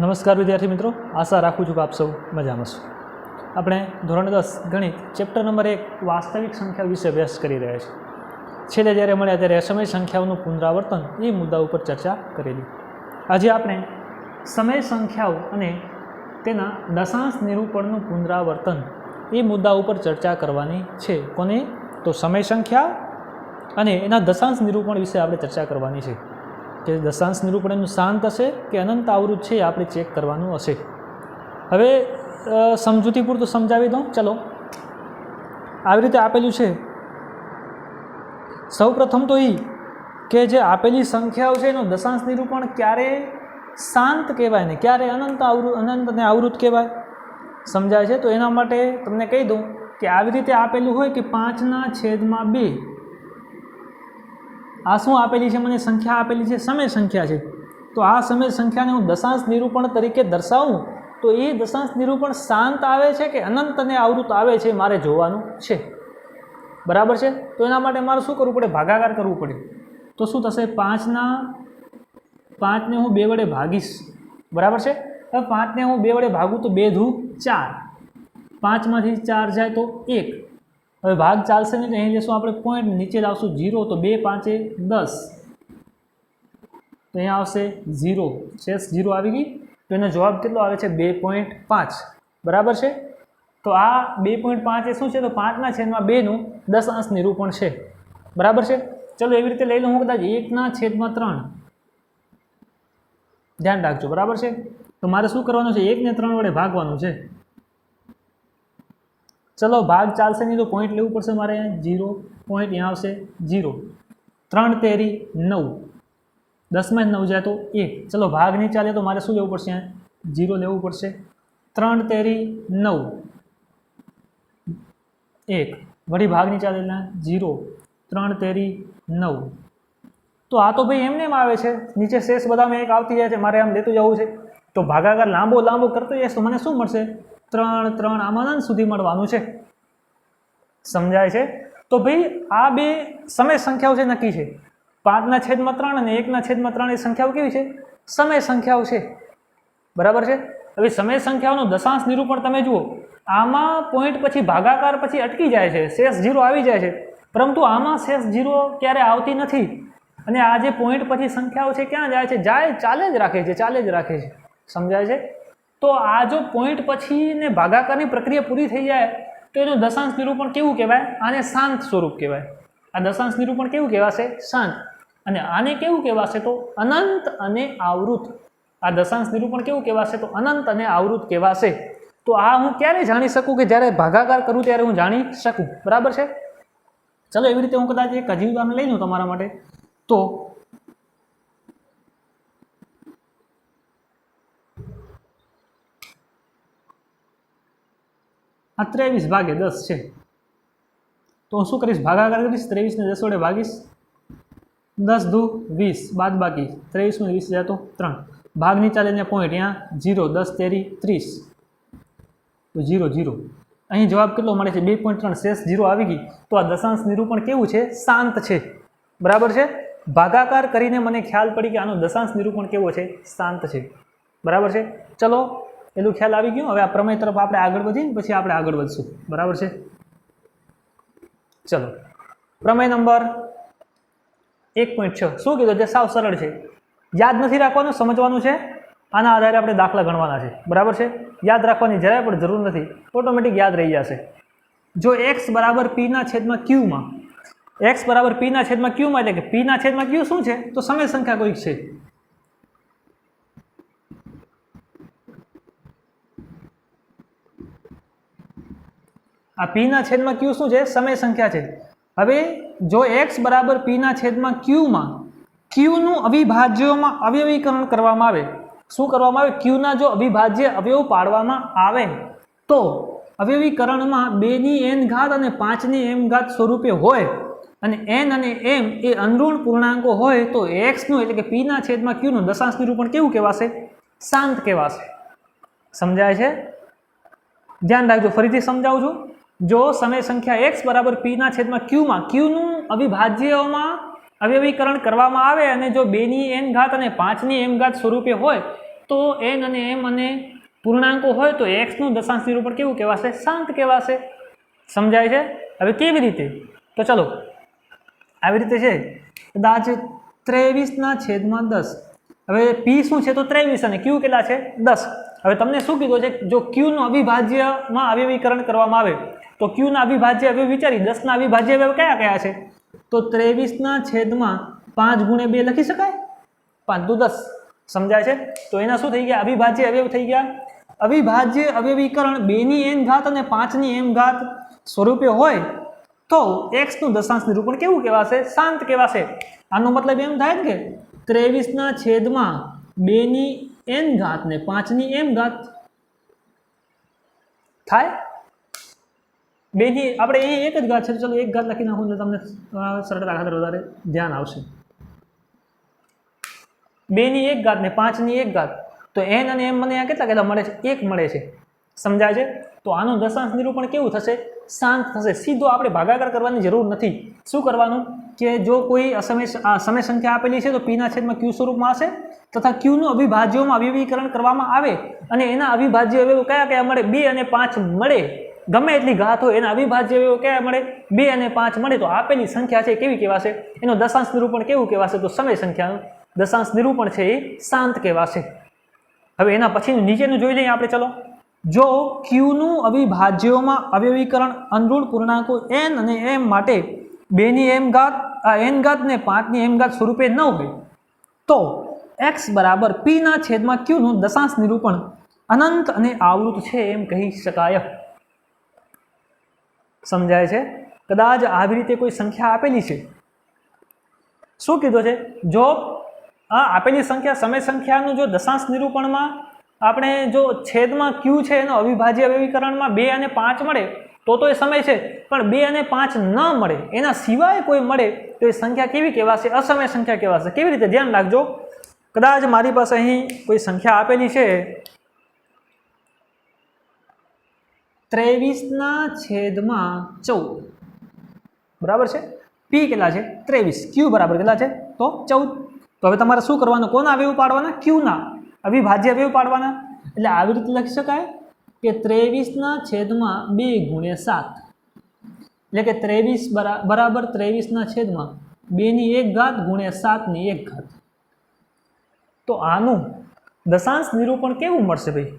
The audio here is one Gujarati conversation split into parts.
નમસ્કાર વિદ્યાર્થી મિત્રો, આશા રાખું છું કે આપ સૌ મજામાં છો। આપણે ધોરણ 10 ગણિત ચેપ્ટર નંબર 1 વાસ્તવિક સંખ્યા વિશે અભ્યાસ કરી રહ્યા છીએ। છેલ્લે જ્યારે મળ્યા ત્યારે સમય સંખ્યાઓનું પુનરાવર્તન એ મુદ્દા ઉપર ચર્ચા કરેલી। આજે આપણે સમય સંખ્યાઓ અને તેના દશાંશ નિરૂપણનું પુનરાવર્તન એ મુદ્દા ઉપર ચર્ચા કરવાની છે। કોને? તો સમય સંખ્યા અને એના દશાંશ નિરૂપણ વિશે આપણે ચર્ચા કરવાની છે કે દશાંશ નિરૂપણ એનું શાંત હશે કે અનંત આવૃત છે આપણે ચેક કરવાનું હશે। હવે સમજૂતી પૂરતું સમજાવી દઉં। ચલો, આવી રીતે આપેલું છે। સૌ પ્રથમ તો એ કે જે આપેલી સંખ્યાઓ છે એનું દશાંશ નિરૂપણ ક્યારે શાંત કહેવાય ને ક્યારે અનંત અને આવૃત કહેવાય, સમજાય છે? તો એના માટે તમને કહી દઉં કે આવી રીતે આપેલું હોય કે 5/2 આ શું આપેલી છે? મને સંખ્યા આપેલી છે, સમય સંખ્યા છે। તો આ સમય સંખ્યાને હું દશાંશ નિરૂપણ તરીકે દર્શાવું તો એ દશાંશ નિરૂપણ શાંત આવે છે કે અનંત અને આવૃત આવે છે મારે જોવાનું છે, બરાબર છે? તો એના માટે મારે શું કરવું પડે? ભાગાકાર કરવું પડે। તો શું થશે? 5ને હું 2 વડે ભાગીશ, બરાબર છે? હવે 5ને હું 2 વડે ભાગું તો 2 × 4, 5માંથી 4 જાય તો 1। હવે ભાગ ચાલશે ને અહીં લેશું આપણે પોઈન્ટ, નીચે લાવશું 0, તો 2 × 5 = 10, તો અહીંયા આવશે 0, શેષ 0 આવી ગઈ। તો એનો જવાબ કેટલો આવે છે? 2.5, બરાબર છે? તો આ 2.5 એ શું છે? તો 5/2 દશાંશ નિરૂપણ છે, બરાબર છે? ચલો એવી રીતે લઈ લઉં હું કદાચ 1/3, ધ્યાન રાખજો, બરાબર છે? તો મારે શું કરવાનું છે? 1ને 3 વડે ભાગવાનું છે। ચલો ભાગ ચાલશે નહીં તો પોઈન્ટ લેવું પડશે મારે, 0 પોઈન્ટ, અહીંયા આવશે 0, 3 × 3 = 9, 10માં 9 જાય તો 1। ચલો ભાગ નહીં ચાલે તો મારે શું લેવું પડશે? 0 લેવું પડશે। 3 × 3 = 9, 1, વળી ભાગ નહીં ચાલે એટલે 0, 3 × 3 = 9। તો આ તો ભાઈ એમને એમ આવે છે, નીચે શેષ બધામાં 1 આવતી જાય છે, મારે આમ લેતું જવું છે। તો ભાગાકાર લાંબો કરતો જઈશ તો મને શું મળશે? 3 3 આમાં અનંત સુધી મળવાનું છે, સમજાય છે? તો ભાઈ આ બે સમય સંખ્યાઓ છે, નક્કી છે। 5/3 અને 1/3 એ સંખ્યાઓ કેવી છે? સમય સંખ્યાઓ છે, બરાબર છે? હવે સમય સંખ્યાઓનું દશાંશ નિરૂપણ તમે જુઓ, આમાં પોઈન્ટ પછી ભાગાકાર પછી અટકી જાય છે, શેષ 0 આવી જાય છે, પરંતુ આમાં શેષ 0 ક્યારે આવતી નથી। અને આ જે પોઈન્ટ પછી સંખ્યાઓ છે ક્યાં જાય છે? ચાલે જ રાખે છે, સમજાય છે? તો આ જો પોઈન્ટ પછી ને ભાગાકારની પ્રક્રિયા પૂરી થઈ જાય તો એનું દશાંશ નિરૂપણ કેવું કહેવાય? આને શાંત સ્વરૂપ કહેવાય। આ દશાંશ નિરૂપણ કેવું કહેવાશે? શાંત। અને આને કેવું કહેવાશે? તો અનંત અને આવૃત। આ દશાંશ નિરૂપણ કેવું કહેવાશે? તો અનંત અને આવૃત કહેવાશે। તો આ હું ક્યારે જાણી શકું? કે જ્યારે ભાગાકાર કરું ત્યારે હું જાણી શકું, બરાબર છે? ચલો એવી રીતે હું કદાચ એક હજી ઉદાહરણ લઈ લઉં તમારા માટે। તો આ 23/10 છે, તો હું શું કરીશ? ભાગાકાર કરીશ, 23 ને 10 વડે ભાગીશ, 10 × 2 = 20, બાદબાકી 23 માં 20 જાય તો 3, ભાગ નહીં ચાલે ને પોઈન્ટ, અહીંયા 0, 10 × 3 = 30, તો 0 0, અહીં જવાબ કેટલો મળે છે? 2.3, શેષ 0 આવી ગઈ। તો આ દશાંશ નિરૂપણ કેવું છે? શાંત છે, બરાબર છે? ભાગાકાર કરીને મને ખ્યાલ પડી કે આનો દશાંશ નિરૂપણ કેવો છે? શાંત છે, બરાબર છે? ચલો એટલું ખ્યાલ આવી ગયો। હવે આ પ્રમેય તરફ આપણે આગળ વધીને પછી આપણે આગળ વધશું, બરાબર છે? ચલો પ્રમેય નંબર 1.6 શું કીધું? જે સાવ સરળ છે, યાદ નથી રાખવાનું, સમજવાનું છે। આના આધારે આપણે દાખલા ગણવાના છે, બરાબર છે? યાદ રાખવાની જરાય પણ જરૂર નથી, ઓટોમેટિક યાદ રહી જશે। જો x = p/q માં, x = p/q માં એટલે કે p/q શું છે? તો સમય સંખ્યા કોઈક છે। આ p/q શું છે? સમય સંખ્યા છે। હવે જો x = p/q માં q નું અવિભાજ્યમાં અવયવીકરણ કરવામાં આવે, શું કરવામાં આવે? q ના જો અવિભાજ્ય અવયવ પાડવામાં આવે તો અવયવીકરણમાં 2n ઘાત અને 5m સ્વરૂપે હોય અને n અને m એ અનઋણ પૂર્ણાંકો હોય તો x નું એટલે કે p/q નું દશાંશ નિરૂપણ કેવું કહેવાશે? શાંત કહેવાશે, સમજાય છે? ધ્યાન રાખજો, ફરીથી સમજાવું છું। જો સમય સંખ્યા x = p/q માં q નું અવિભાજ્યમાં અવયવીકરણ કરવામાં આવે અને જો 2n ઘાત અને 5m સ્વરૂપે હોય તો એન અને એમ અને પૂર્ણાંકો હોય તો એક્સનું દશાંશ નિરૂપણ કેવું કહેવાશે? શાંત કહેવાશે. સમજાય છે? હવે કેવી રીતે? તો ચલો આવી રીતે છે, કદાચ 23/10. હવે પી શું છે? તો 23 અને ક્યુ કેટલા છે? 10. હવે તમને શું કીધું છે? જો ક્યુનું અવિભાજ્યમાં અવયવીકરણ કરવામાં આવે તો ક્યુના અવિભાજ્ય અવયવ વિચારી 10ના અવિભાજ્ય અવયવ કયા કયા છે? તો 23/5 × 2 લખી શકાય. 5 × 10. સમજાય છે? તો એના શું થઈ ગયા? અવિભાજ્ય અવયવ થઈ ગયા. અવિભાજ્ય અવયવીકરણ 2n અને 5n સ્વરૂપે હોય તો એક્સનું દશાંશ નિરૂપણ કેવું કહેવાશે? શાંત કહેવાશે. આનો મતલબ એમ થાય કે 23/2n ને 5m થાય. બેની આપણે અહીં એક જ ઘાત છે, ચલો એક ઘાત લખી નાખું એટલે તમને સરળતા ખાતર વધારે ધ્યાન આવશે. 2 ને 5 તો n અને m મને કેટલા કેટલા મળે છે? 1 મળે છે. સમજાય છે? તો આનું દશાંશ નિરૂપણ કેવું થશે? શાંત થશે. સીધો આપણે ભાગાકાર કરવાની જરૂર નથી. શું કરવાનું કે જો કોઈ સમય સંખ્યા આપેલી છે તો p/q સ્વરૂપમાં હશે તથા qનું અવિભાજ્યોમાં અવયવીકરણ કરવામાં આવે અને એના અવિભાજ્ય અવયવ કયા કયા મળે? 2 અને 5 મળે. ગમે એટલી ઘાત હોય એના અવિભાજ્ય અવયવ કયા મળે? 2 અને 5 મળે. તો આપેલી સંખ્યા છે કેવી કહેવાશે? એનો દશાંશ નિરૂપણ કેવું કહેવાશે? તો સમય સંખ્યાનું દશાંશ નિરૂપણ છે એ શાંત કહેવાશે. હવે એના પછીનું નીચેનું જોઈ લઈએ આપણે. ચલો, જો ક્યુનું અવિભાજ્યોમાં અવયવીકરણ અનુરૂપ પૂર્ણાંકો n અને m માટે 2n ને 5m સ્વરૂપે ન હોય તો x બરાબર p/q નું દશાંશ નિરૂપણ અનંત અને આવૃત છે એમ કહી શકાય. સમજાય છે? કદાચ આવી રીતે કોઈ સંખ્યા આપેલી છે. શું કીધું છે? જો આ આપેલી સંખ્યા સમય સંખ્યાનું જો દશાંશ નિરૂપણમાં આપણે જો છેદમાં q છે એનો અવિભાજ્ય અવયવીકરણમાં 2 અને 5 મળે તો એ સમય છે, પણ 2 અને 5 ન મળે એના સિવાય કોઈ મળે તો એ સંખ્યા કેવી કહેવાશે? અસમય સંખ્યા કહેવાશે. કેવી રીતે? ધ્યાન રાખજો. કદાચ મારી પાસે અહીં કોઈ સંખ્યા આપેલી છે 23/14, બરાબર છે. પી કેટલા છે? 23. ક્યુ બરાબર કેટલા છે? તો 14. તો હવે તમારે શું કરવાનું? કોના અવયવ પાડવાના? ક્યુના અવિભાજ્ય અવયવ પાડવાના. એટલે આવી રીતે લખી શકાય કે 23/2 × 7 એટલે કે 23 બરાબર 23/2 × 7 તો આનું દશાંશ નિરૂપણ કેવું મળશે ભાઈ?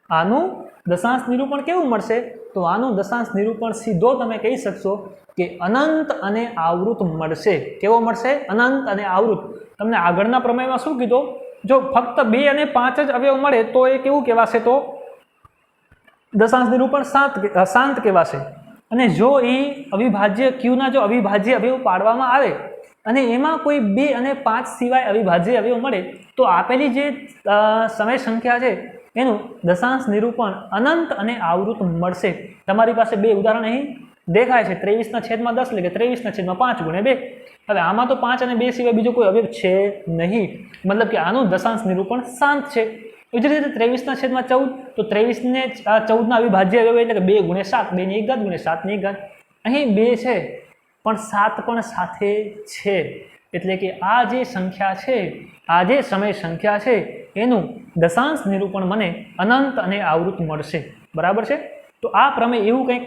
આનું દશાંશ નિરૂપણ કેવું મળશે? તો આનું દશાંશ નિરૂપણ સીધો તમે કહી શકશો કે અનંત અને આવૃત મળશે. કેવો મળશે? અનંત અને આવૃત. તમને આગળના પ્રમેયમાં શું કીધું? જો ફક્ત 2 અને 5 જ અવયવ મળે તો એ કેવું કહેવાશે? તો દશાંશ નિરૂપણ શાંત કહેવાશે. અને જો એ અવિભાજ્ય ક્યુના જો અવિભાજ્ય અવયવ પાડવામાં આવે અને એમાં કોઈ 2 અને 5 સિવાય અવિભાજ્ય અવયવ મળે તો આપેલી જે સમય સંખ્યા છે એનું દશાંશ નિરૂપણ અનંત અને આવૃત મળશે. તમારી પાસે બે ઉદાહરણ અહીં દેખાય છે. 23/10 એટલે કે 23/5 × 2. હવે આમાં તો 5 અને 2 સિવાય બીજો કોઈ અવયવ છે નહીં, મતલબ કે આનું દશાંશ નિરૂપણ શાંત છે. એ જ રીતે 23/14 તો 23 ને 14 અવિભાજ્ય અવયવ એટલે કે 2 × 7, 2 ની 1 × 7 ની 1. અહીં 2 છે પણ 7 પણ સાથે છે, એટલે કે આ જે સંખ્યા છે, આ જે સમય સંખ્યા છે એનું દશાંશ નિરૂપણ મને અનંત અને આવૃત મળશે. બરાબર છે? તો આ પ્રમેય એવું કંઈક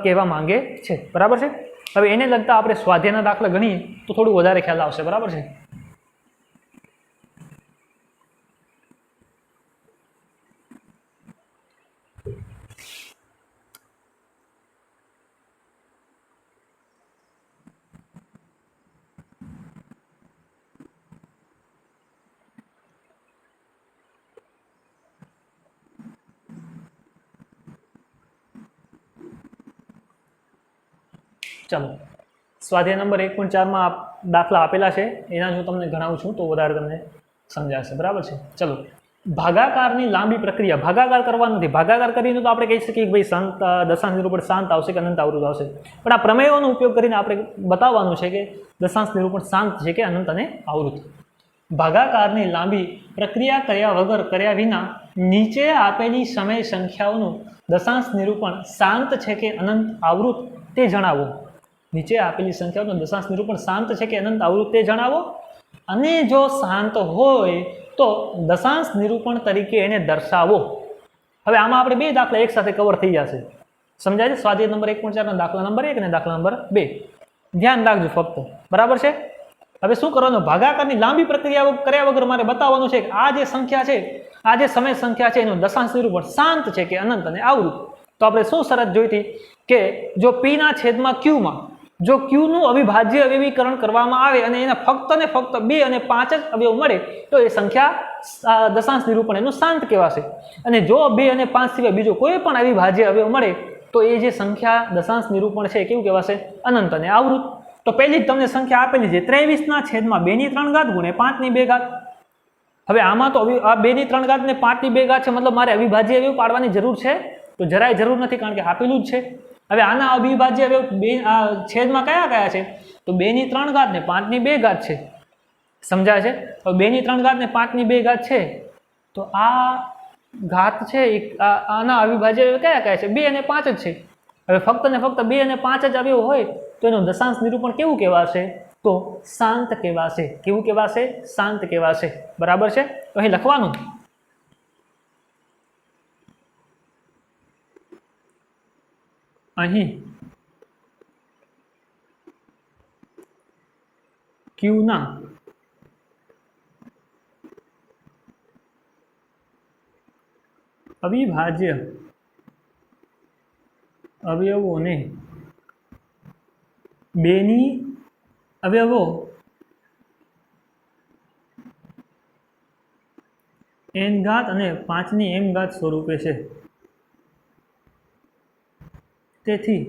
કહેવા માંગે છે. બરાબર છે? હવે એને લગતા આપણે સ્વાધ્યાયના દાખલા ગણીએ તો થોડું વધારે ખ્યાલ આવશે. બરાબર છે? ચાલો, સ્વાધ્યાય નંબર 1.4માં દાખલા આપેલા છે, એના જો તમને ગણાવું છું તો વધારે તમને સમજાશે. બરાબર છે? ચલો, ભાગાકારની લાંબી પ્રક્રિયા. ભાગાકાર કરવા નથી. ભાગાકાર કરીને તો આપણે કહી શકીએ કે ભાઈ દશાંશ નિરૂપણ શાંત આવશે કે અનંત આવૃત આવશે, પણ આ પ્રમેયોનો ઉપયોગ કરીને આપણે બતાવવાનું છે કે દશાંશ નિરૂપણ શાંત છે કે અનંત અને આવૃત. ભાગાકારની લાંબી પ્રક્રિયા કર્યા વિના નીચે આપેલી સમય સંખ્યાઓનું દશાંશ નિરૂપણ શાંત છે કે અનંત આવૃત તે જણાવો. નીચે આપેલી સંખ્યાઓનું દશાંશ નિરૂપણ શાંત છે કે અનંત આવૃત તે જણાવો. અને જો શાંત હોય તો દશાંશ નિરૂપણ તરીકે એને દર્શાવો. હવે આમાં આપણે બે દાખલા એક સાથે કવર થઈ જશે. સમજાય છે? સ્વાધ્યાય નંબર 1.4 દાખલા નંબર 1 અને દાખલા નંબર 2 ધ્યાન રાખજો ફક્ત. બરાબર છે? હવે શું કરવાનું, ભાગાકારની લાંબી પ્રક્રિયા કર્યા વગર મારે બતાવવાનું છે કે આ જે સંખ્યા છે, આ જે સમય સંખ્યા છે એનું દશાંશ નિરૂપણ શાંત છે કે અનંત અને આવૃત. તો આપણે શું શરત જોઈ હતી કે જો p ના છેદમાં q માં જો q નું અવિભાજ્ય અવયવીકરણ કરવામાં આવે અને એને ફક્ત ને ફક્ત 2 અને 5 જ અવયવ મળે તો એ સંખ્યા દશાંશ નિરૂપણ એનું શાંત કહેવાશે. અને જો 2 અને 5 સિવાય બીજો કોઈ પણ અવિભાજ્ય અવયવ મળે તો એ જે સંખ્યા દશાંશ નિરૂપણ છે કેવું કહેવાશે, અનંત અને આવૃત. તો પહેલી જ તમને સંખ્યા આપેલી છે 23 ના છેદમાં 2 ની 3 ઘાત ગુણ્યા 5 ની 2 ઘાત. હવે આમાં તો આ 2 ની 3 ઘાત ને 5 ની 2 ઘાત છે, મતલબ મારે અવિભાજ્ય અવયવ પાડવાની જરૂર છે? તો જરાય જરૂર નથી, કારણ કે આપેલું જ છે. હવે આના અવિભાજ્ય અવયવ છેદમાં કયા કયા છે? તો 2 ની 3 ઘાત ને 5 ની 2 ઘાત છે. સમજાય છે? હવે 2 ની 3 ઘાત ને 5 ની 2 ઘાત છે તો આ ઘાત છે આના અવિભાજ્ય અવયવ કયા કયા છે? 2 અને 5 જ છે. હવે ફક્ત ને ફક્ત 2 અને 5 જ અવયવ હોય તો એનું દશાંશ નિરૂપણ કેવું કહેવાશે? તો શાંત કહેવાશે. કેવું કહેવાશે? શાંત કહેવાશે. બરાબર છે? તો અહીં લખવાનું અહીં q ના અવિભાજ્ય અવયવોને 2 ની અવયવો n ઘાત અને 5 ની m ઘાત સ્વરૂપે છે. તેથી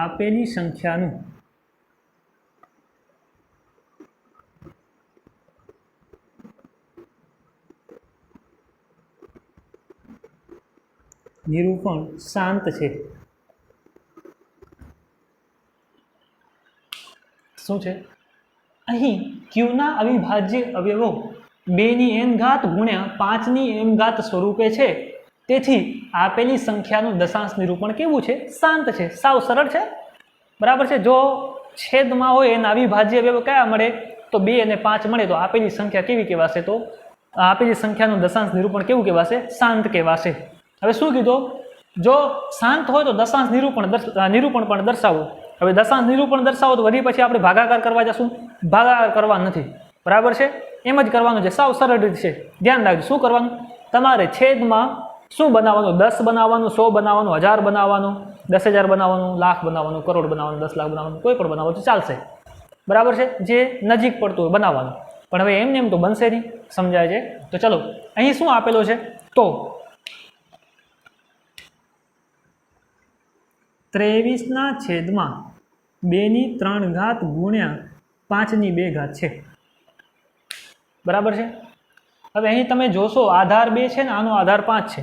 આપેલી સંખ્યાનું નિરૂપણ શાંત છે. શું છે? અહીં q ના અવિભાજ્ય અવયવો 2 ની n ઘાત ગુણ્યા 5 ની m ઘાત સ્વરૂપે છે. તેથી આપેલી સંખ્યાનું દશાંશ નિરૂપણ કેવું છે? શાંત છે. સાવ સરળ છે. બરાબર છે? જો છેદમાં હોય એના અવિભાજ્ય અવયવ કયા મળે? તો 2 અને 5 મળે તો આપેલી સંખ્યા કેવી કહેવાશે? તો આપેલી સંખ્યાનું દશાંશ નિરૂપણ કેવું કહેવાશે? શાંત કહેવાશે. હવે શું કીધું? જો શાંત હોય તો દશાંશ નિરૂપણ પણ દર્શાવો. હવે દશાંશ નિરૂપણ દર્શાવો તો વળી પછી આપણે ભાગાકાર કરવા જશું? ભાગાકાર કરવા નથી. બરાબર છે? એમ જ કરવાનું છે. સાવ સરળ રીત છે. ધ્યાન રાખજો. શું કરવાનું? તમારે છેદમાં શું બનાવવાનું? 10 બનાવવાનું, 100 બનાવવાનું, 1000 બનાવવાનું, 10,000 બનાવવાનું, લાખ બનાવવાનું, કરોડ બનાવવાનું, 10 લાખ બનાવવાનું, કોઈ પણ બનાવો તો ચાલશે. બરાબર છે? જે નજીક પડતું હોય બનાવવાનું. પણ હવે એમને એમ તો બનશે નહીં. સમજાય છે? તો ચલો અહીં શું આપેલો છે? તો 23 ના છેદમાં 2 ની 3 ઘાત ગુણ્યા 5 ની 2 ઘાત છે. બરાબર છે? હવે અહીં તમે જોશો આધાર 2 છે ને આનો આધાર 5 છે.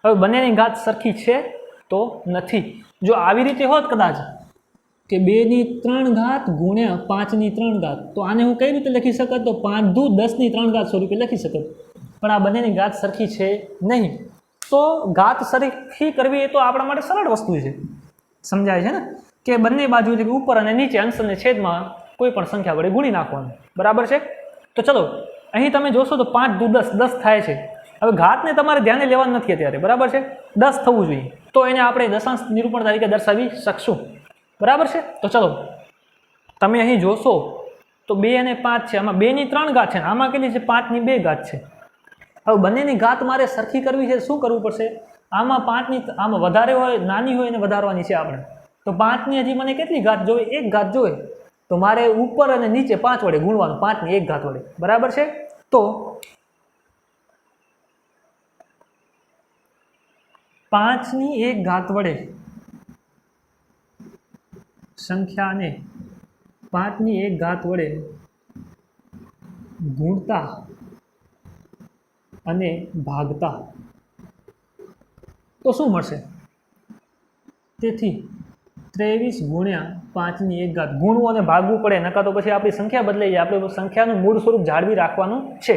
હવે બંનેની ઘાત સરખી છે તો નથી. જો આવી રીતે હોત કદાચ કે 2 ની 3 ઘાત ગુણ્યા 5 ની 3 ઘાત તો આને હું કઈ રીતે લખી શકત? તો 5 દુ 10 ની 3 ઘાત સ્વરૂપે લખી શકત. પણ આ બંનેની ઘાત સરખી છે નહીં. તો ઘાત સરખી કરવી એ તો આપણા માટે સરળ વસ્તુ છે. સમજાય છે ને? કે બંને બાજુ ઉપર અને નીચે અંશ અને છેદમાં કોઈ પણ સંખ્યા વડે ગુણી નાખવાનું. બરાબર છે? તો ચલો અહીં તમે જોશો તો 5 દુ 10 10 થાય છે. હવે ઘાતને તમારે ધ્યાને લેવાનું નથી અત્યારે. બરાબર છે? 10 થવું જોઈએ તો એને આપણે દશાંશ નિરૂપણ તરીકે દર્શાવી શકશું. બરાબર છે? તો ચલો તમે અહીં જોશો તો 2 અને 5 છે. આમાં 2 ની 3 ઘાત છે, આમાં કેટલી છે? 5 ની 2 ઘાત છે. હવે બંનેની ઘાત મારે સરખી કરવી છે. શું કરવું પડશે? આમાં 5 ની આમાં વધારે હોય નાની હોય એને વધારવાની છે આપણે. તો 5 ની હજી મને કેટલી ઘાત જોઈએ? 1 ઘાત જોઈએ. તો મારે ઉપર અને નીચે 5 વડે ગુણવાનું, 5 ની 1 ઘાત વડે. બરાબર છે? તો 5 ની 1 ઘાત વડે સંખ્યાને 5 ની 1 ઘાત વડે ગુણતા અને ભાગતા તો શું મળશે? તેથી 23 ગુણ્યા 5 ની 1 ઘાત ગુણવું અને ભાગવું પડે, નકા તો પછી આપણી સંખ્યા બદલાઈ જાય. આપણે સંખ્યાનું મૂળ સ્વરૂપ જાળવી રાખવાનું છે.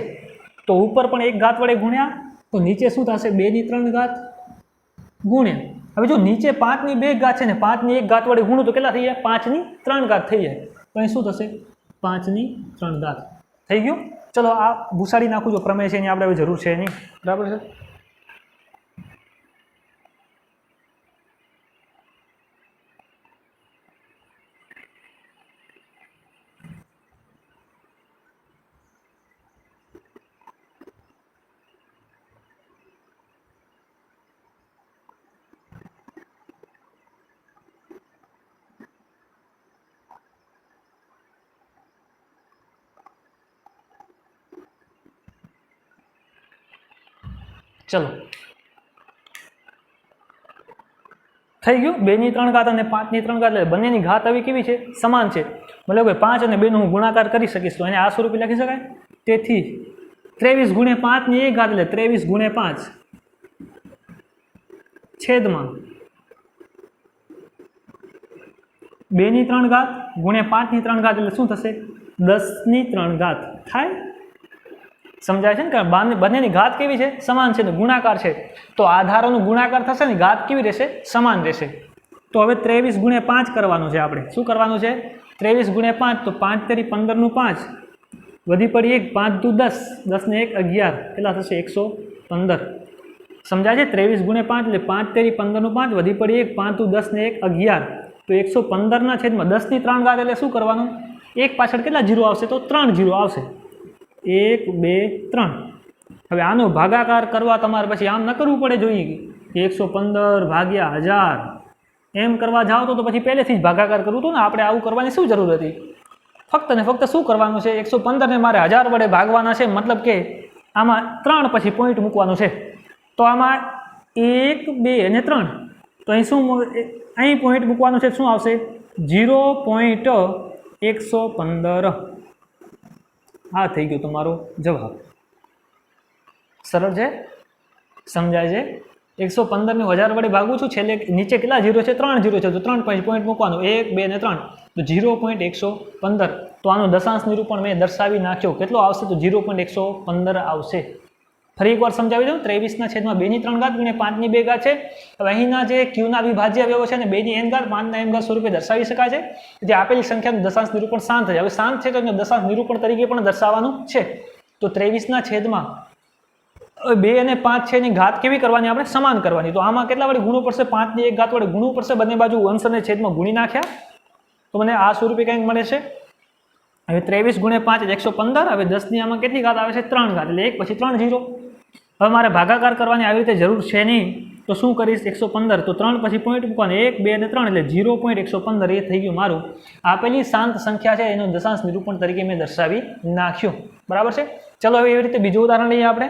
તો ઉપર પણ 1 ઘાત વડે ગુણ્યા તો નીચે શું થશે? 2 ની 3 ઘાત ગુણ્યા. હવે જો નીચે 5 ની 2 ઘાત છે ને 5 ની 1 ઘાત વડે ગુણું તો કેટલા થઈ જાય? 5 ની 3 ઘાત થઈ જાય. તો અહીં શું થશે? 5 ની 3 ઘાત. થઈ ગયું? ચલો આ ભૂસાડી નાખું, જો પ્રમેય છે એની આપણે હવે જરૂર છે નહીં, બરાબર છે? ચલો થઈ ગયું? 2 ની 3 ઘાત અને 5 ની 3 ઘાત, એટલે બંનેની ઘાત આવી કેવી છે? સમાન છે. મતલબ કે 5 અને 2 નો હું ગુણાકાર કરી શકીશ તો એને આ સ્વરૂપે લખી શકાય. તેથી 23 ગુણ્યા 5 ની 1 ઘાત એટલે 23 ગુણ્યા 5 છેદમાં 2 ની 3 ઘાત ગુણ્યા 5 ની 3 ઘાત એટલે શું થશે? 10 ની 3 ઘાત થાય. સમજાય છે ને? કે બંનેની ઘાત કેવી છે? સમાન છે ને ગુણાકાર છે, તો આધારોનો ગુણાકાર થશે ને ઘાત કેવી રહેશે? સમાન રહેશે. તો હવે 23 ગુણ્યા 5 કરવાનું છે આપણે. શું કરવાનું છે? 23 ગુણ્યા 5, તો 5 તેરી 15 નું 5 વધી પડી 1, 5 દુ 10, 10 ને 1 11, કેટલા થશે? 115. સમજાય છે? 23 ગુણ્યા 5 એટલે 5 તેરી 15 નું 5 વધી પડી 1, 5 દુ 10 ને 1 11, તો 115 ના છેદમાં 10 ની 3 ઘાત એટલે શું કરવાનું? 1 પાછળ કેટલા જીરો આવશે? તો 3 જીરો આવશે. 1 2 3. હવે આનો ભાગાકાર કરવા તમારે પછી આમ ન કરવું પડે, જોઈએ કે 115 ભાગ્યા 1000 એમ કરવા જાઓ તો પછી પહેલેથી જ ભાગાકાર કરવું હતું ને. આપણે આવું કરવાની શું જરૂર હતી? ફક્ત ને ફક્ત શું કરવાનું છે? 115 ને મારે 1000 વડે ભાગવાના છે, મતલબ કે આમાં 3 પછી પોઈન્ટ મૂકવાનું છે. તો આમાં 1 2 અને 3, તો અહીં શું અહીં પોઈન્ટ મૂકવાનું છે? શું આવશે? 0.115. આ થઈ ગયો તમારો જવાબ. સરળ છે? સમજાય છે? 115 ને 1000 વડે ભાગું છું, છેલ્લે નીચે કેટલા જીરો છે? 3 જીરો છે, તો 3 પોઈન્ટ મૂકવાનું, 1 2 ને 3, તો 0.115. તો આનો દશાંશ નિરૂપણ મેં દર્શાવી નાખ્યો. કેટલો આવશે? તો 0.115 આવશે. ફરી એકવાર સમજાવી દઉં. 23 ના છેદમાં 2 ની 3 ઘાત ગુણ્યા 5 ની 2 ઘાત છે. હવે અહીંના જે ક્યુના અવિભાજ્ય અવયવો છે ને 2 ની n ઘાત 5 ના m ઘાત સ્વરૂપે દર્શાવી શકાય છે. જે આપેલી સંખ્યાનું દશાંશ નિરૂપણ શાંત છે. હવે શાંત છે તો એનું દશાંશ નિરૂપણ તરીકે પણ દર્શાવવાનું છે. તો 23 ના છેદમાં 2 અને 5 છે એની ઘાત કેવી કરવાની? આપણે સમાન કરવાની. તો આમાં કેટલા વડે ગુણવું પડશે? 5 ની 1 ઘાત વડે ગુણવું પડશે. બંને બાજુ અંશ અને છેદમાં ગુણી નાખ્યા તો મને આ સ્વરૂપે કંઈક મળે છે. હવે 23 ગુણ્યા 5 એટલે 115. હવે 10 ની આમાં કેટલી ઘાત આવે છે? 3 ઘાત, એટલે 1 પછી 3 0. હવે મારે ભાગાકાર કરવાની આવી રીતે જરૂર છે નહીં, તો શું કરીશ? 115, તો 3 પછી પોઈન્ટ મૂકવાનું, 1 2 અને 3, એટલે 0.115. એ થઈ ગયું મારું આપેલી શાંત સંખ્યા છે એનું દશાંશ નિરૂપણ તરીકે મેં દર્શાવી નાખ્યું. બરાબર છે? ચલો હવે એવી રીતે બીજું ઉદાહરણ લઈએ આપણે.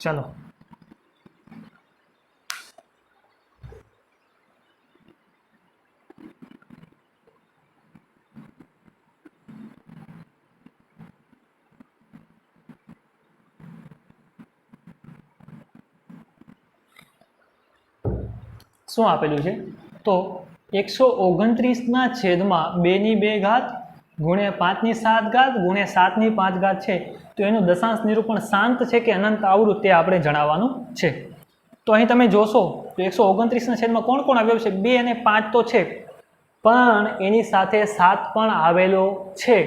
ચલો શું આપેલું છે? તો 129 ના છેદમાં 2 ની 2 ઘાત ગુણ્યા 5 ની 7 ઘાત ગુણ્યા 7 ની 5 ઘાત છે. તો એનું દશાંશ નિરૂપણ શાંત છે કે અનંત આવૃત તે આપણે જણાવવાનું છે. તો અહીં તમે જોશો તો 129 ના છેદમાં કોણ કોણ આવ્યો છે? 2 અને 5 તો છે, પણ એની સાથે 7 પણ આવેલો છે.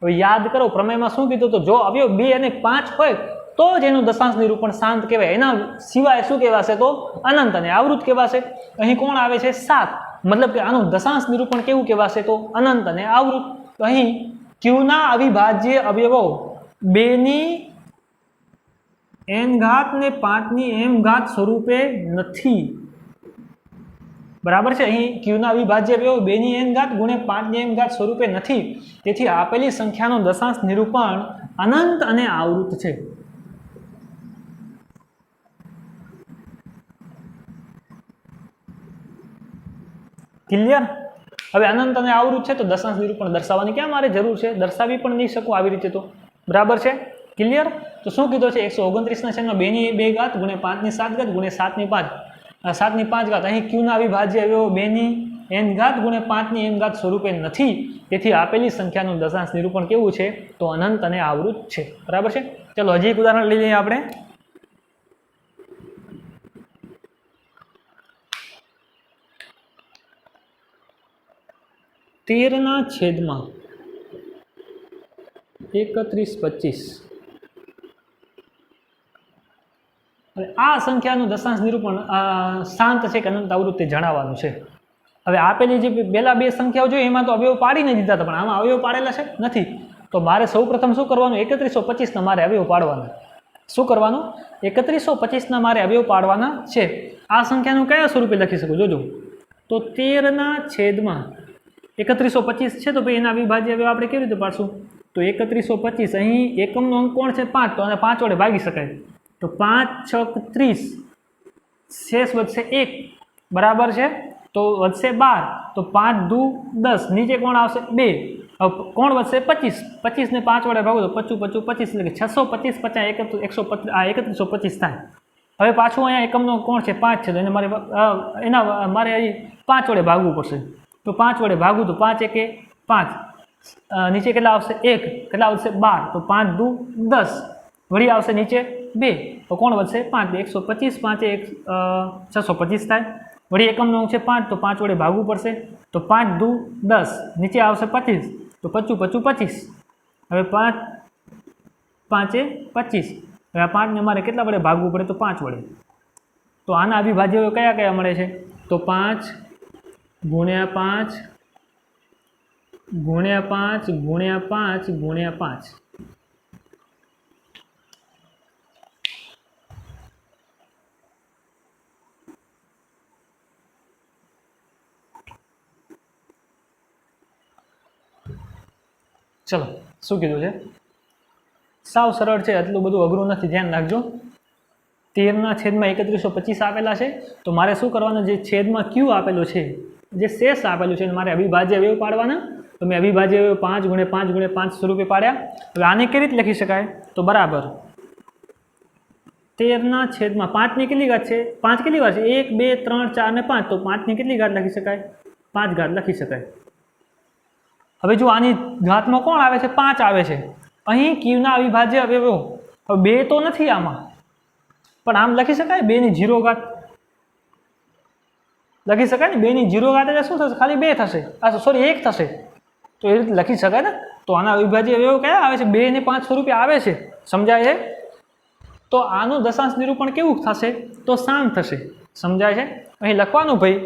હવે યાદ કરો પ્રમેયમાં શું કીધું? તો જો અવયવ 2 અને 5 હોય તો જ એનું દશાંશ નિરૂપણ શાંત કહેવાય. એના સિવાય શું કહેવાશે? તો અનંત અને આવૃત કહેવાશે. અહીં કોણ આવે છે? 7. મતલબ કે આનું દશાંશ નિરૂપણ કેવું કહેવાશે? તો અનંત અને આવૃત. તો અહીં ક્યુના અવિભાજ્ય અવયવો 2 ની n ઘાત ને 5 ની m ઘાત સ્વરૂપે નથી. બરાબર છે? અહીં ક્યુના અવિભાજ્ય અવયવો 2 ની n ઘાત ગુણ્યા 5 ની m ઘાત સ્વરૂપે નથી. તેથી આપેલી સંખ્યાનું દશાંશ નિરૂપણ અનંત અને આવૃત છે. ક્લિયર? હવે અનંત અને આવૃત છે તો દશાંશ નિરૂપણ દર્શાવવાની ક્યાં મારે જરૂર છે? દર્શાવી પણ નહીં શકું આવી રીતે તો, બરાબર છે? ક્લિયર? તો શું કીધું છે? 129 છેદમાં 2 ની 2 ઘાત ગુણ્યા 5 ની 7 ઘાત ગુણ્યા 7 ની 5, 7 ની 5 ઘાત. અહીં ક્યુના અવિભાજ્ય અવયવો 2 ની n ઘાત ગુણ્યા 5 ની n ઘાત સ્વરૂપે નથી. તેથી આપેલી સંખ્યાનું દશાંશ નિરૂપણ કેવું છે? તો અનંત અને આવૃત છે, બરાબર છે? ચલો હજી એક ઉદાહરણ લઈ લઈએ આપણે. 13/31/25. આ સંખ્યાનું દશાંશ નિરૂપણ શાંત છે કે અનંત આવૃત તે જણાવવાનું છે. હવે આપેલી જે પહેલા બે સંખ્યાઓ જોઈએ એમાં તો અવયવ પાડીને દીધા હતા, પણ આમાં અવયવ પાડેલા છે નથી. તો મારે સૌપ્રથમ શું કરવાનું? 3125ના મારે અવયવ પાડવાના. શું કરવાનું? 3125ના મારે અવયવ પાડવાના છે. આ સંખ્યાનું કયા સ્વરૂપે લખી શકું? જોજો, તો 13/3125 છે, તો ભાઈ એના અવિભાજ્ય અવયવ આપણે કેવી રીતે પાડશું? તો 3125, અહીં એકમનો અંક કોણ છે? 5, તો આને 5 વડે ભાગી શકાય. તો 5 × 30, શેષ વધશે 1, બરાબર છે? તો વધશે 12, તો 5 દુ 10, નીચે કોણ આવશે? 2, કોણ વધશે? 25, 25 ને 5 વડે ભાગો તો 25 25 એટલે કે 625 50 3125 થાય. હવે પાછું અહીંયા એકમનો કોણ છે? 5 છે, તો એને મારે અહીં 5 વડે ભાગવું પડશે. તો 5 વડે ભાગવું તો 5 × 1 = 5, નીચે કેટલા આવશે? 1, કેટલા વધશે? 12, તો 5 દુ 10, વળી આવશે નીચે 2, તો કોણ વધશે? 5, 125, 5 625 થાય. વળી એકમનો અંક છે 5, તો 5 વડે ભાગવું પડશે. તો 5 દુ 10, નીચે આવશે 25, તો 25 25. હવે 5 5 25, હવે આ 5 ને મારે કેટલા વડે ભાગવું પડે? તો 5 વડે. તો આના અવિભાજ્યો કયા કયા મળે છે? તો 5 × 5 × 5 × 5 × 5. ચલો શું કીધું છે? સાવ સરળ છે, એટલું બધું અઘરું નથી, ધ્યાન રાખજો. 13/3125 આપેલા છે, તો મારે શું કરવાનું? જે છેદમાં ક્યુ આપેલું છે, જે શેષ આપેલું છે, મારે અવિભાજ્ય અવયવ પાડવાના. તો મેં અવિભાજ્ય અવયવ 5 × 5 × 5 સ્વરૂપે પાડ્યા. હવે આને કેવી રીતે લખી શકાય? તો બરાબર 13/5 ની કેટલી ઘાત છે? 5 કેટલી વાર છે? 1 2 3 4 ને 5, તો 5 ની કેટલી ઘાત લખી શકાય? 5 ઘાત લખી શકાય. હવે જો આની ઘાતમાં કોણ આવે છે? 5 આવે છે. અહીં ક્યુના અવિભાજ્ય અવયવો હવે 2 તો નથી આમાં, પણ આમ લખી શકાય 2 ની 0 ઘાત લખી શકાય ને. 2 ની 0 ઘાત એટલે શું થશે? ખાલી 2 થશે, સોરી 1 થશે. તો એ રીતે લખી શકાય ને. તો આના અવિભાજ્ય અવયવો કયા આવે છે? 2 અને 5 સ્વરૂપે આવે છે, સમજાય છે? તો આનું દશાંશ નિરૂપણ કેવું થશે? તો શાંત થશે, સમજાય છે? અહીં લખવાનું ભાઈ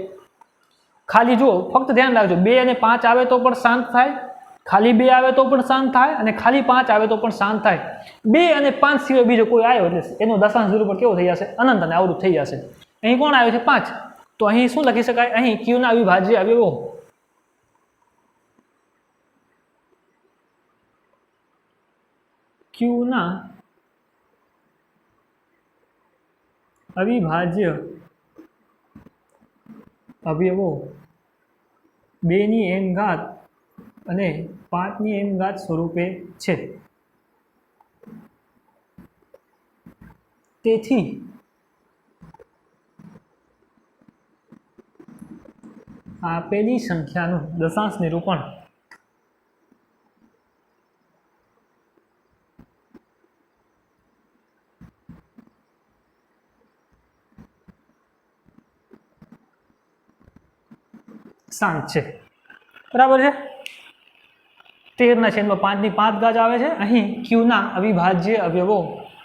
ખાલી જુઓ, ફક્ત ધ્યાન રાખજો, 2 અને 5 આવે તો પણ શાંત થાય, ખાલી 2 આવે તો પણ શાંત થાય, અને ખાલી 5 આવે તો પણ શાંત થાય. 2 અને 5 સિવાય બીજો કોઈ આવ્યો એટલે એનું દશાંશ નિરૂપણ કેવું થઈ જશે? અનંત અને આવૃત થઈ જશે. અહીં કોણ આવ્યો છે? 5, તો અહીં શું લખી શકાય? અહીં ક્યુના અવિભાજ્ય અવયવો ક્યુના અવિભાજ્ય અવયવો 2 ની n ઘાત અને 5 ની n ઘાત સ્વરૂપે છે. તેથી આપેલી સંખ્યાનું દશાંશ નિરૂપણ શાંત છે, બરાબર છે? 13/5 ની 5 ઘાત આવે છે. અહીં ક્યુના અવિભાજ્ય અવયવો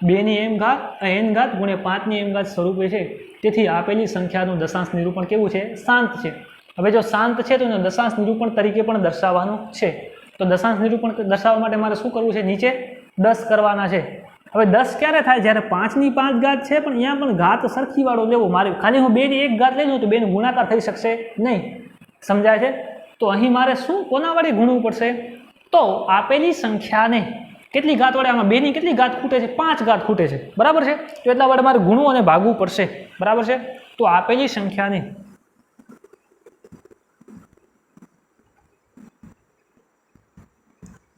2 ની n ઘાત ગુણ્યા 5 ની n ઘાત સ્વરૂપે છે. તેથી આપેલી સંખ્યાનું દશાંશ નિરૂપણ કેવું છે? શાંત છે. હવે જો શાંત છે તો એનું દશાંશ નિરૂપણ તરીકે પણ દર્શાવવાનું છે. તો દશાંશ નિરૂપણ દર્શાવવા માટે મારે શું કરવું છે? નીચે 10 કરવાના છે. હવે 10 ક્યારે થાય? જ્યારે 5 ની 5 ઘાત છે, પણ અહીંયા પણ ઘાત સરખી વાળો લેવો. મારે ખાલી હું 2 ની 1 ઘાત લઈ લઉં તો 2 નો ગુણાકાર થઈ શકશે નહીં, સમજાય છે? તો અહીં મારે શું કોના વડે ગુણવું પડશે? તો આપેલી સંખ્યાને કેટલી ઘાત વડે? આમાં 2 ની કેટલી ઘાત ખૂટે છે? 5 ઘાત ખૂટે છે, બરાબર છે? તો એટલા વડે મારે ગુણવું અને ભાગવું પડશે, બરાબર છે? તો આપેલી સંખ્યાને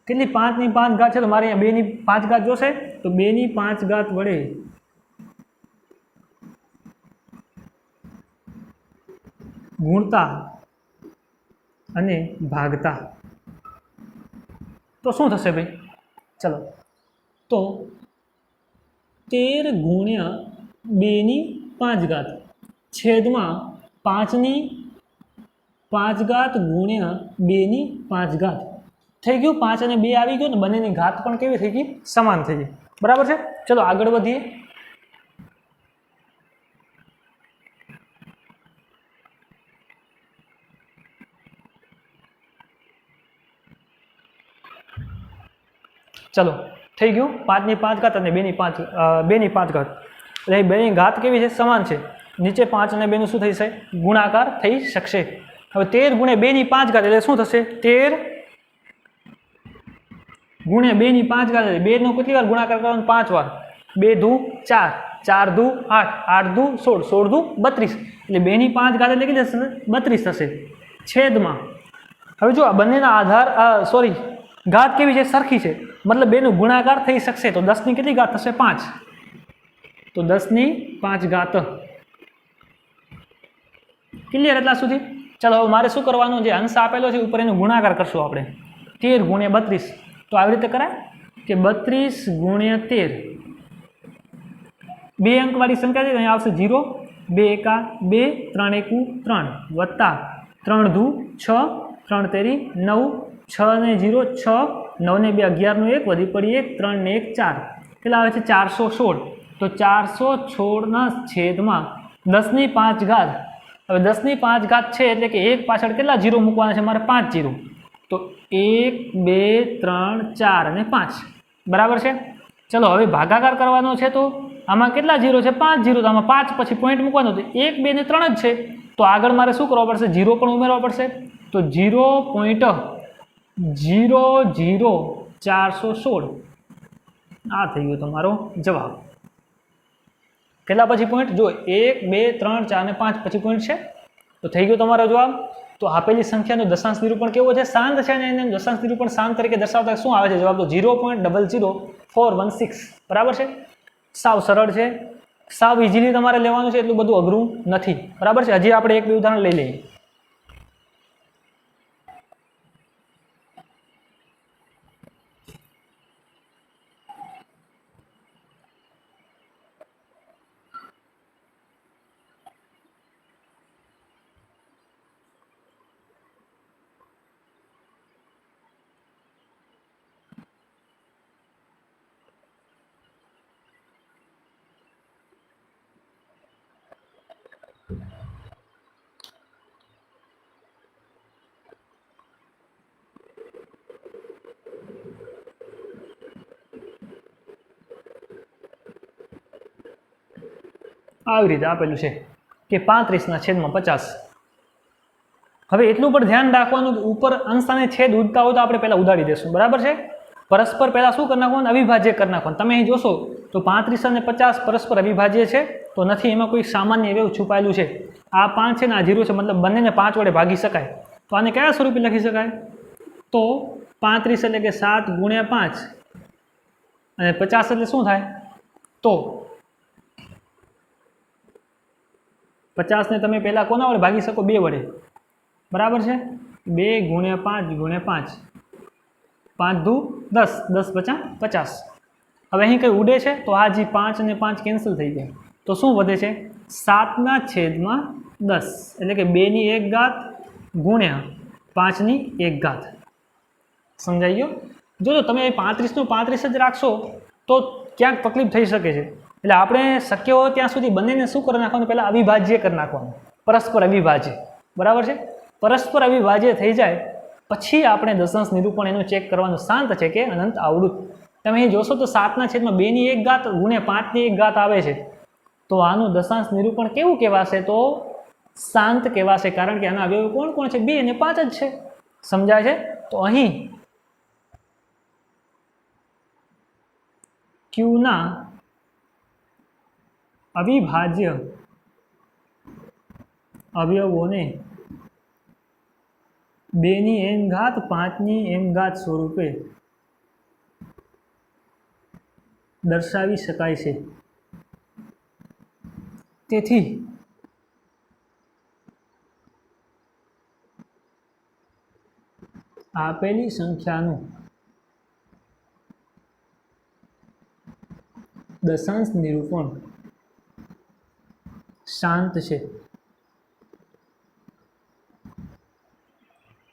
કેટલી 5 ની 5 ઘાત છે તો મારે અહીંયા 2 ની 5 ઘાત જોશે તો 2 ની 5 ઘાત વડે ગુણતા અને ભાગતા તો શું થશે ભાઈ? ચલો તો 13 ગુણ્યા 2 ની 5 ઘાત છેદમાં 5 ની 5 ઘાત ગુણ્યા 2 ની 5 ઘાત થઈ ગયું। 5 અને 2 આવી ગયો ને બંનેની ઘાત પણ કેવી થઈ ગઈ? સમાન થઈ ગઈ। બરાબર છે। ચલો આગળ વધીએ। चलो થઈ ગયું 5 ની 5 ઘાત અને 2 ની 5 ઘાત એટલે બેની ઘાત કેવી છે? સમાન છે। નીચે 5 અને 2 નું શું થઈ જશે? ગુણાકાર થઈ શકશે। હવે 13 ગુણ્યા 2 ની 5 ઘાત એટલે શું થશે? 13 ગુણ્યા 2 ની 5 ઘાત એટલે 2 નો કેટલી વાર ગુણાકાર કરવાનો? 5 વાર। 2 દુ 4, 4 દુ 8, 8 દુ 16, 16 દુ 32 એટલે 2 ની 5 ઘાત એટલે કેટલી થશે? 32 થશે છેદમાં। હવે જો આ બંનેના આધાર સોરી ઘાત કેવી છે? સરખી છે मतलब 2 નો ગુણાકાર થઈ શકશે તો 10 ની કેટલી ઘાત થશે? 5 તો 10 ની 5 ઘાત ક્લિયર એટલા સુધી? ચલો હવે મારે શું કરવાનું? જે અંશ આપેલો છે ઉપર એનો ગુણાકાર કરશું આપણે। 13 ગુણ્યા 32 તો આવી રીતે કરાય કે 32 ગુણ્યા 13 2 અંકવાળી સંખ્યા છે અહીંયા આવશે 0 2 એકા 2 3 એકુ 3 વત્તા 3 દુ 6 3 તેરી 9 6 ને 0 6 9 ને 2 11 નું 1 વધી પડી 1 3 ને 1 4 કેટલા આવે છે? 416 તો 416 ના છેદમાં 10 ની 5 ઘાત। હવે 10 ની 5 ઘાત છે એટલે કે એક પાછળ કેટલા 0 મૂકવાના છે? મારે 5 0 તો 1 2 3 4 અને 5 બરાબર છે। ચલો હવે ભાગાકાર કરવાનો છે તો આમાં કેટલા 0 છે? 5 0 તો આમાં 5 પછી પોઈન્ટ મૂકવાનો તો 1 2 ને 3 જ છે તો આગળ મારે શું કરવા પડશે? 0 પણ ઉમેરવા પડશે તો 0.00416 આ થઈ ગયો તમારો જવાબ। કેટલા પછી પોઈન્ટ? જો 1 2 3 4 ને 5 પછી પોઈન્ટ છે તો થઈ ગયો તમારો જવાબ। તો આપેલી સંખ્યાનું દશાંશ નિરૂપણ કેવો છે? શાંત છે અને એને દશાંશ નિરૂપણ શાંત તરીકે દર્શાવતા શું આવે છે જવાબ? તો 0.00416 બરાબર છે। સાવ સરળ છે, સાવ ઇઝીલી તમારે લેવાનું છે, એટલું બધું અઘરું નથી બરાબર છે। હજી આપણે એક બે ઉદાહરણ લઈ લઈએ। આવી રીતે આપેલું છે કે 35/50। હવે એટલું પણ ધ્યાન રાખવાનું કે ઉપર અંશ અને છેદ ઉડતા હોય તો આપણે પહેલા ઉડાડી દેશું બરાબર છે। પરસ્પર પહેલા શું કરી નાખવાનું? અવિભાજ્ય કરી નાખવાનું। તમે અહીં જોશો તો 35 અને 50 પરસ્પર અવિભાજ્ય છે તો નથી, એમાં કોઈ સામાન્ય એવું છુપાયેલું છે। આ 5 છે ને આ 0 છે મતલબ બંનેને 5 વડે ભાગી શકાય તો આને કયા સ્વરૂપે લખી શકાય? તો 35 એટલે કે 7 ગુણ્યા 5 અને 50 એટલે શું થાય? તો 50 ને તમે પહેલા કોના વડે ભાગી શકો? 2 વડે બરાબર છે। 2 ગુણ્યા 5 ગુણ્યા 5 5 દુ 10 10 પચા 50। હવે અહીં કંઈ ઉડે છે તો આ જે 5 અને 5 કેન્સલ થઈ જાય તો શું વધે છે? 7/10 એટલે કે 2 ની 1 ઘાત ગુણ્યા 5 ની 1 ઘાત। સમજાઈ ગયો? જો તમે 35 નું 35 જ રાખશો તો ક્યાંક તકલીફ થઈ શકે છે એટલે આપણે શક્ય હોય ત્યાં સુધી બંનેને શું કરી નાખવાનું? પહેલાં અવિભાજ્ય કરી નાખવાનું, પરસ્પર અવિભાજ્ય બરાબર છે। પરસ્પર અવિભાજ્ય થઈ જાય પછી આપણે દશાંશ નિરૂપણ એનું ચેક કરવાનું શાંત છે કે અનંત આવૃત। તમે અહીં જોશો તો 7/2 ની 1 ઘાત ગુણ્યા 5 ની 1 ઘાત આવે છે તો આનું દશાંશ નિરૂપણ કેવું કહેવાશે? તો શાંત કહેવાશે કારણ કે આના અવયવ કોણ કોણ છે? 2 અને 5 જ છે। સમજાય છે? તો અહીં ક્યુના અવિભાજ્ય અવયવોને 2 ની n ઘાત 5 ની m ઘાત સ્વરૂપે દર્શાવી શકાય છે। તેથી આપેલી સંખ્યાનું દશાંશ નિરૂપણ શાંત છે।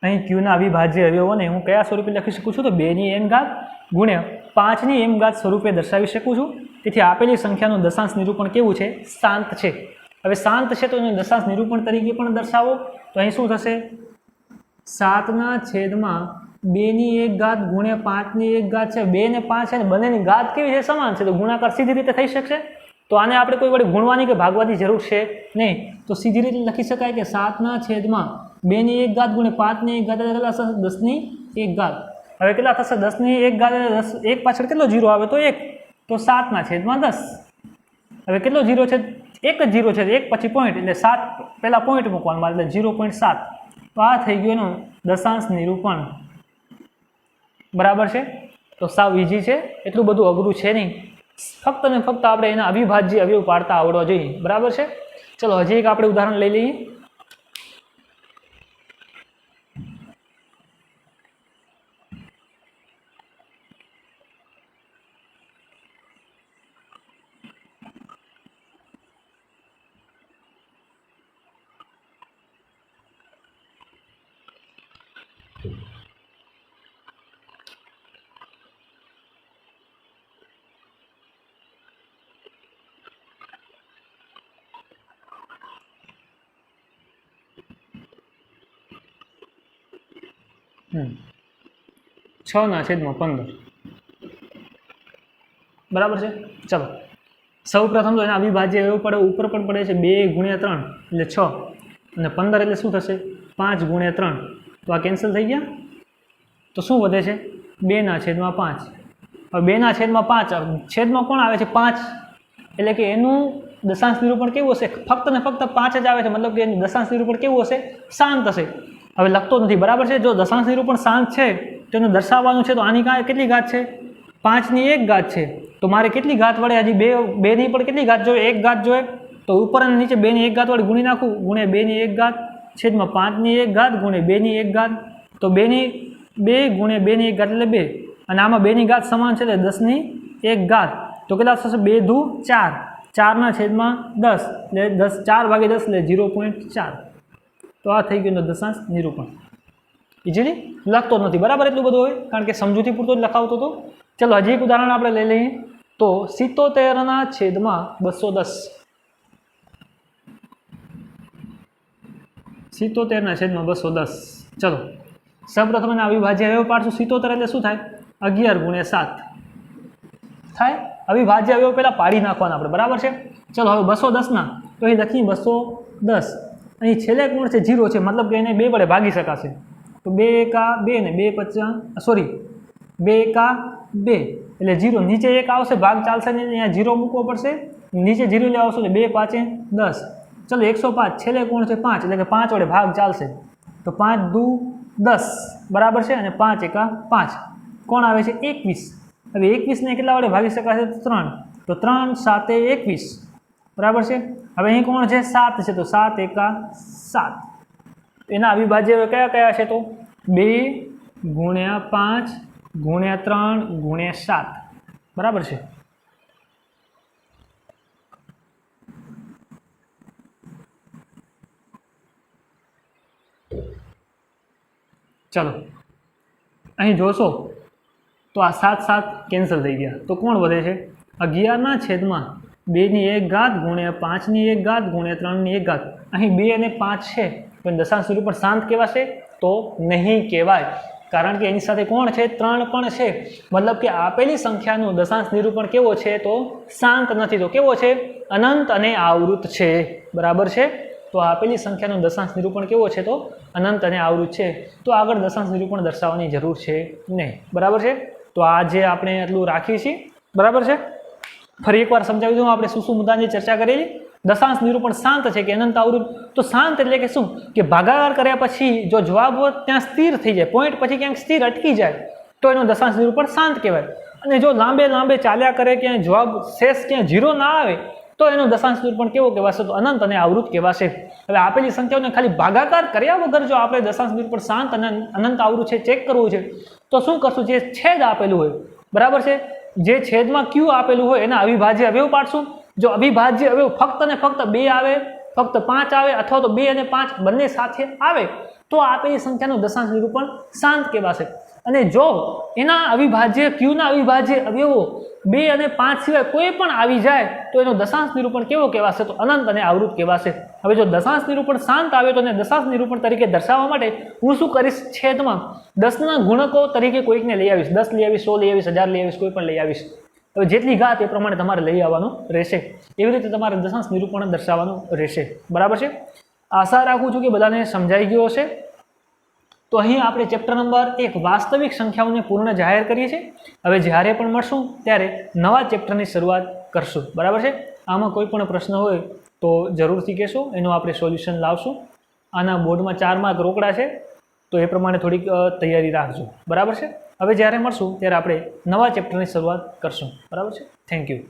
અહીં ક્યુના અવિભાજ્ય અવયવોને હું કયા સ્વરૂપે લખી શકું છું? તો 2n ઘાત ગુણ્યા 5n ઘાત સ્વરૂપે દર્શાવી શકું છું। તેથી આપેલી સંખ્યાનું દશાંશ નિરૂપણ કેવું છે? શાંત છે। હવે શાંત છે તો એને દશાંશ નિરૂપણ તરીકે પણ દર્શાવો તો અહીં શું થશે? 7/2 ઘાત ગુણ્યા 5 ઘાત છે। 2 ને 5 છે ને બંનેની ઘાત કેવી છે? સમાન છે, તો ગુણાકાર સીધી રીતે થઈ શકશે। તો આને આપણે કોઈ વડે ગુણવાની કે ભાગવાની જરૂર છે નહીં, તો સીધી રીતે લખી શકાય કે 7/2 ઘાત ગુણ્યા 5 ઘાત એટલે કેટલા થશે? 10 ઘાત। હવે કેટલા થશે? 10 ઘાત એટલે 1 પાછળ કેટલો જીરો આવે? તો 1, તો 7/10। હવે કેટલો જીરો છે? એક જ જીરો છે, 1 પછી પોઈન્ટ એટલે 7 પહેલા પોઈન્ટ મૂકવાનું, એટલે 0.7। તો આ થઈ ગયું એનું દશાંશ નિરૂપણ। બરાબર છે? તો સાવ ઈઝી છે, એટલું બધું અઘરું છે નહીં, ફક્ત ને ફક્ત આપણે એના અવિભાજ્ય અવયવ પાડતા આવડવા જોઈએ। બરાબર છે? ચલો હજી એક આપણે ઉદાહરણ લઈ લઈએ। છ ના છેદમાં 15। બરાબર છે? ચલો સૌ પ્રથમ તો એના અવિભાજ્ય એવું પડે, ઉપર પણ પડે છે 2 ગુણ્યા 3 એટલે 6 અને 15 એટલે શું થશે? 5 ગુણ્યા 3। તો આ કેન્સલ થઈ ગયા। તો શું વધે છે? 2/5। હવે 2/5 છેદમાં કોણ આવે છે? 5, એટલે કે એનું દશાંશ નિરૂપણ કેવું હશે? ફક્ત ને ફક્ત 5 જ આવે છે, મતલબ કે એનું દશાંશ નિરૂપણ કેવું હશે? શાંત હશે। હવે લખતો નથી, બરાબર છે? જો દશાંશ નિરૂપણ શાંત છે તો એનું દર્શાવવાનું છે, તો આની કેટલી ઘાત છે? 5 ઘાત છે। તો મારે કેટલી ઘાત વડે હજી 2 ની પણ કેટલી ઘાત જોઈએ? 1 ઘાત જોઈએ, તો ઉપર અને નીચે 2 ઘાત વડે ગુણી નાખું, ગુણ્યા 2 ઘાત છેદમાં 5 ઘાત ગુણ્યા 2 ઘાત। તો 2 ગુણ્યા 2 ઘાત એટલે 2, અને આમાં 2 ઘાત સમાન છે એટલે 10 ઘાત। તો કેટલા થશે? 2 દુ 4, 4/10 એટલે 4/10 એટલે 0.4। તો આ થઈ ગયું દશાંશ નિરૂપણ। ઇઝીલી લખતો જ નથી, બરાબર? એટલું બધું હોય કારણ કે સમજૂતી પૂરતો જ લખાવતો હતો। ચલો હજી એક ઉદાહરણ આપણે લઈ લઈએ। તો 77/210, 77/210। ચલો સૌપ્રથમ એના અવિભાજ્ય અવયવ પાડશું। 77 એટલે શું થાય? 11 ગુણ્યા 7 થાય। અવિભાજ્ય અવયવ પહેલા પાડી નાખવાના આપણે, બરાબર છે? ચલો હવે 210 ના તો અહીં લખીએ 210, અહીં છેલ્લે કોણ છે? 0 છે, મતલબ કે એને 2 વડે ભાગી શકાશે। તો 2 એકા 2 ને 2 પચાસ, સોરી 2 એકા 2 એટલે 0, નીચે 1 આવશે, ભાગ ચાલશે ને અહીંયા 0 મૂકવો પડશે, નીચે 0 લેવા આવશે એટલે 2 5 10। ચલો 105 છેલ્લે કોણ છે? 5, એટલે કે 5 વડે ભાગ ચાલશે, તો 5 દુ 10, બરાબર છે? અને 5 એકા 5 કોણ આવે છે? 21। હવે 21 ને કેટલા વડે ભાગી શકાશે? 3, તો 3 7 21, બરાબર છે? હવે અહીં કોણ છે? 7 છે, તો 7 એકા 7। એના અવિભાજ્ય કયા કયા છે? તો 2 ગુણ્યા 5 ગુણ્યા 3 ગુણ્યા 7, બરાબર છે? ચલો અહીં જોશો તો આ 7 કેન્સલ થઈ ગયા, તો કોણ વધે છે? 11/2 ઘાત ગુણ્યા 5 ઘાત ગુણ્યા 3 ઘાત। અહીં 2 અને 5 છે, પણ દશાંશ નિરૂપણ શાંત કહેવાશે? તો નહીં કહેવાય, કારણ કે એની સાથે કોણ છે? 3 પણ છે, મતલબ કે આપેલી સંખ્યાનું દશાંશ નિરૂપણ કેવો છે? તો શાંત નથી, તો કેવો છે? અનંત અને આવૃત છે। બરાબર છે? તો આપેલી સંખ્યાનું દશાંશ નિરૂપણ કેવો છે? તો અનંત અને આવૃત છે। તો આગળ દશાંશ નિરૂપણ દર્શાવવાની જરૂર છે નહીં, બરાબર છે? તો આ જે આપણે એટલું રાખીએ છીએ, બરાબર છે? ફરી એકવાર સમજાવી દઉં આપણે શું મુદ્દાની ચર્ચા કરેલી। દશાંશ નિરૂપણ શાંત છે કે અનંત આવૃત? તો શાંત એટલે કે શું? કે ભાગાકાર કર્યા પછી જો જવાબ ત્યાં સ્થિર થઈ જાય, પોઈન્ટ પછી ક્યાંક સ્થિર અટકી જાય, તો એનું દશાંશ નિરૂપણ શાંત કહેવાય। અને જો લાંબે લાંબે ચાલ્યા કરે ક્યાંય જવાબ શેષ ક્યાંય 0 ના આવે તો એનો દશાંશ નિરૂપણ કેવો કહેવાશે? તો અનંત અને આવૃત કહેવાશે. હવે આપેલી સંખ્યાઓને ખાલી ભાગાકાર કર્યા વગર જો આપણે દશાંશ નિરૂપણ શાંત અને અનંત આવૃત છે ચેક કરવું છે તો શું કરશું? જે છેદ આપેલું હોય, બરાબર છે, જે છેદમાં ક્યુ આપેલું હોય એના અવિભાજ્ય અવયવ પાડશું. જો અવિભાજ્ય અવયવ ફક્ત ને ફક્ત 2 આવે, ફક્ત 5 આવે અથવા તો 2 અને 5 બંને સાથે આવે તો આપેલી સંખ્યાનું દશાંશ નિરૂપણ શાંત કહેવાશે. અને જો એના અવિભાજ્ય ક્યુના અવિભાજ્ય અવયવો 2 અને 5 સિવાય કોઈ પણ આવી જાય તો એનો દશાંશ નિરૂપણ કેવો કહેવાશે? તો અનંત અને આવૃત કહેવાશે. હવે જો દશાંશ નિરૂપણ શાંત આવે તો એને દશાંશ નિરૂપણ તરીકે દર્શાવવા માટે હું શું કરીશ? છેદમાં 10ના ગુણકો તરીકે કોઈકને લઈ આવીશ. 10 લઈ આવીશ, 100 લઈ આવીશ, 1000 લઈ આવીશ, કોઈ પણ લઈ આવીશ. હવે જેટલી ઘાત એ પ્રમાણે તમારે લઈ આવવાનું રહેશે. એવી રીતે તમારે દશાંશ નિરૂપણ દર્શાવવાનું રહેશે. બરાબર છે? આશા રાખું છું કે બધાને સમજાઈ ગયો હશે. તો અહીં આપણે ચેપ્ટર નંબર 1 વાસ્તવિક સંખ્યાઓને પૂર્ણ જાહેર કરીએ છીએ. હવે જ્યારે પણ મળશું ત્યારે નવા ચેપ્ટરની શરૂઆત કરશું. બરાબર છે? આમાં કોઈ પણ પ્રશ્ન હોય તો જરૂરથી કહેશો, એનું આપણે સોલ્યુશન લાવશું. આના બોર્ડમાં 4 માર્ક રોકડા છે તો એ પ્રમાણે થોડીક તૈયારી રાખજો. બરાબર છે? હવે જ્યારે મળશું ત્યારે આપણે નવા ચેપ્ટરની શરૂઆત કરશું. બરાબર છે? Thank you.